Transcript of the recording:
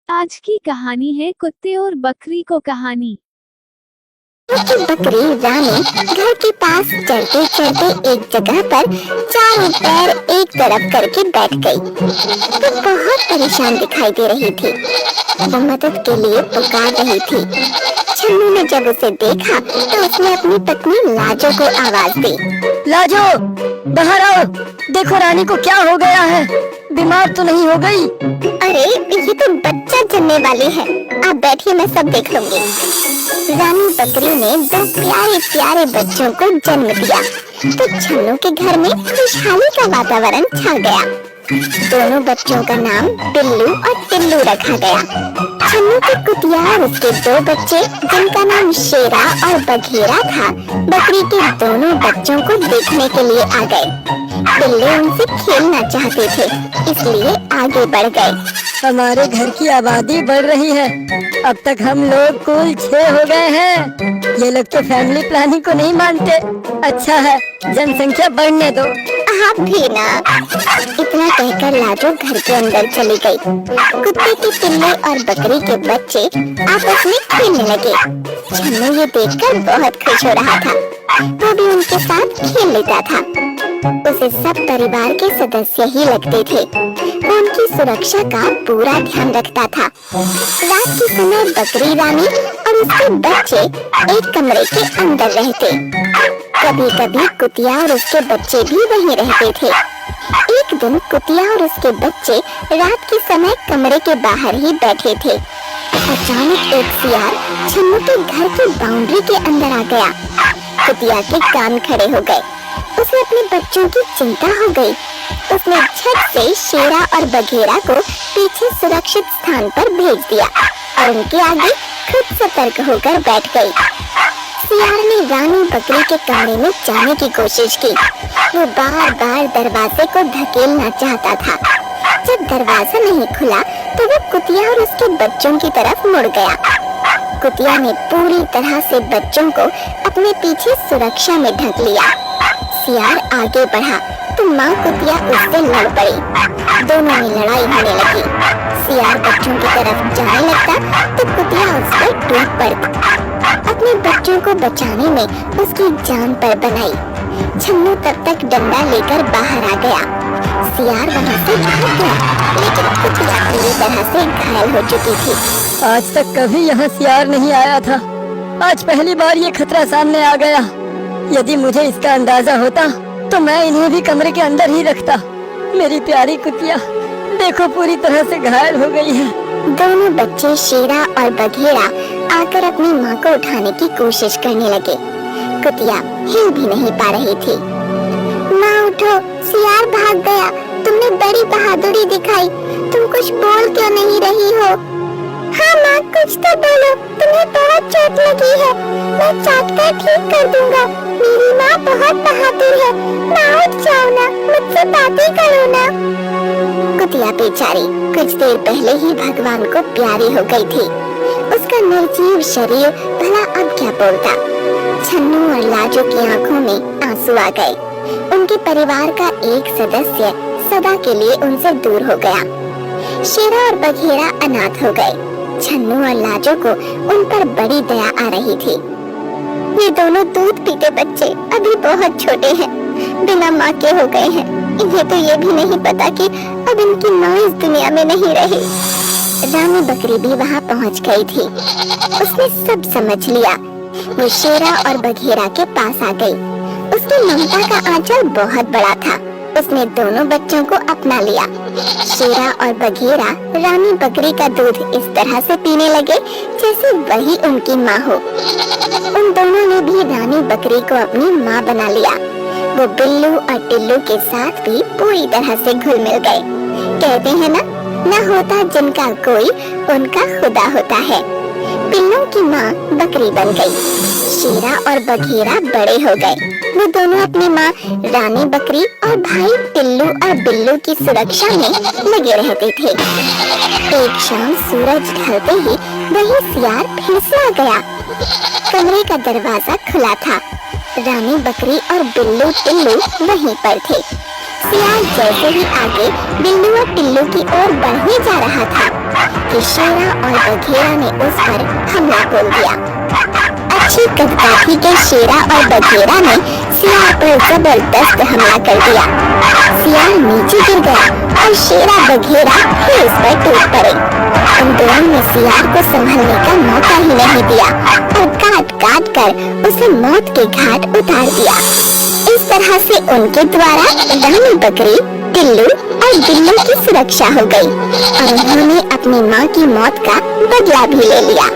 आज की कहानी है कुत्ते और बकरी को कहानी। बकरी रानी घर के पास चलते चलते एक जगह पर चारों पैर एक तरफ करके बैठ गई। वो बहुत परेशान दिखाई दे रही थी। वो मदद के लिए पुकार रही थी। छन्नू ने जब उसे देखा तो उसने अपनी पत्नी लाजो को आवाज दी। लाजो, बाहर आओ। देखो रानी को क्या हो गया है, बीमार तो नहीं हो गई? अरे ये तो बच्चा जन्मने वाली है, आप बैठिए, मैं सब देख लूंगी। रानी बकरी ने दो प्यारे प्यारे बच्चों को जन्म दिया तो छन्नू के घर में खुशहाली का वातावरण छा गया। दोनों बच्चों का नाम बिल्लू और टिल्लू रखा गया। छन्नू के कुतिया और उसके दो बच्चे जिनका नाम शेरा और बघेरा था, बकरी के दोनों बच्चों को देखने के लिए आ गए। बिल्ली उनसे खेलना चाहते थे, इसलिए आगे बढ़ गए। हमारे घर की आबादी बढ़ रही है, अब तक हम लोग कुल 6 हो गए हैं। ये लोग तो फैमिली प्लानिंग को नहीं मानते। अच्छा है, जनसंख्या बढ़ने दो। आप भी ना। इतना कहकर लाजो घर के अंदर चली गई। कुत्ते के पिल्ले और बकरी के बच्चे आपस में खेलने लगे। छन्नू ये देखकर बहुत खुश हो रहा था। वो भी उनके साथ खेल लेता था। उसे सब परिवार के सदस्य ही लगते थे। वो उनकी सुरक्षा का पूरा ध्यान रखता था। रात के समय बकरी रानी और उसके बच्चे एक कमरे के अंदर रहते। कभी कभी कुतिया और उसके बच्चे भी वहीं रहते थे। एक दिन कुतिया और उसके बच्चे रात के समय कमरे के बाहर ही बैठे थे। अचानक एक सियार छन्नू के घर की बाउंड्री के अंदर आ गया। कुतिया के कान खड़े हो गए। उसे अपने बच्चों की चिंता हो गई। उसने झट से शेरा और बघेरा को पीछे सुरक्षित स्थान पर भेज दिया और उनके आगे खुद सतर्क होकर बैठ गई। सियार ने रानी बकरी के कमरे में जाने की कोशिश की। वो बार बार दरवाजे को धकेलना चाहता था। जब दरवाजा नहीं खुला तो वो कुतिया और उसके बच्चों की तरफ मुड़ गया। कुतिया ने पूरी तरह से बच्चों को अपने पीछे सुरक्षा में ढक लिया। सियार आगे बढ़ा तो माँ कुतिया उससे लड़ पड़ी। दोनों में लड़ाई होने लगी। सियार बच्चों की तरफ जाने लगता तो कुतिया उस पर टूट पड़ती। अपने बच्चों को बचाने में उसकी जान पर बनाई। छन्नू तब तक डंडा लेकर बाहर आ गया। सियार वहाँ से भाग गया, लेकिन कुतिया पूरी तरह से घायल हो चुकी थी। आज तक कभी यहाँ सियार नहीं आया था, आज पहली बार ये खतरा सामने आ गया। यदि मुझे इसका अंदाजा होता तो मैं इन्हें भी कमरे के अंदर ही रखता। मेरी प्यारी कुतिया देखो पूरी तरह से घायल हो गई है। दोनों बच्चे शेरा और बघेरा आकर अपनी माँ को उठाने की कोशिश करने लगे। कुतिया हिल भी नहीं पा रही थी। माँ उठो, सियार भाग गया। तुमने बड़ी बहादुरी दिखाई, तुम कुछ बोल क्यों नहीं रही हो? हाँ माँ, कुछ तो बोलो, तुम्हें बहुत चोट लगी है। मैं चाट कर ठीक कर दूंगा। मेरी माँ बहुत बहादुर है। माँ उठ जाओ ना, मुझसे बातें करो ना। कुतिया बेचारी कुछ देर पहले ही भगवान को प्यारी हो गई थी। उसका निर्जीव शरीर भला अब क्या बोलता। छन्नू और लाजो की आंखों में आंसू आ गए। उनके परिवार का एक सदस्य सदा के लिए उनसे दूर हो गया। शेरा और बघेरा अनाथ हो गए। छन्नू और लाजो को उन पर बड़ी दया आ रही थी। ये दोनों दूध पीते बच्चे अभी बहुत छोटे हैं, बिना माँ के हो गए हैं। इन्हें तो ये भी नहीं पता कि अब इनकी माँ इस दुनिया में नहीं रही। रानी बकरी भी वहाँ पहुँच गई थी। उसने सब समझ लिया। वो शेरा और बघेरा के पास आ गई। उसकी ममता का आंचल बहुत बड़ा था। उसने दोनों बच्चों को अपना लिया। शेरा और बघेरा रानी बकरी का दूध इस तरह से पीने लगे जैसे वही उनकी माँ हो। उन दोनों ने भी रानी बकरी को अपनी माँ बना लिया। वो बिल्लू और टिल्लू के साथ भी पूरी तरह से घुल मिल गए। कहते हैं ना, न होता जिनका कोई उनका खुदा होता है। बिल्लों की माँ बकरी बन गई। शेरा और बघेरा बड़े हो गए। वो दोनों अपनी माँ रानी बकरी और भाई टिल्लू और बिल्लू की सुरक्षा में लगे रहते थे। एक शाम सूरज ढलते ही वही सियार फिर से आ गया। कमरे का दरवाजा खुला था। रानी बकरी और बिल्लू टिल्लू वहीं पर थे। सियार जैसे ही आगे बिल्लू और टिल्लू की ओर बढ़ने जा रहा था कि शेरा और बघेरा ने उस पर हमला बोल दिया। अच्छी कदकाठी के शेरा और बघेरा ने सियार पर जबरदस्त हमला कर दिया। सियार नीचे गिर गया और शेरा बघेरा फिर उस पर टूट पड़े। उन दोनों ने सियार को संभलने का मौका ही नहीं दिया और काट काट कर उसे मौत के घाट उतार दिया। इस तरह से उनके द्वारा रानी बकरी, टिल्लू और बिल्लू की सुरक्षा हो गई और उन्होंने अपनी माँ की मौत का बदला भी ले लिया।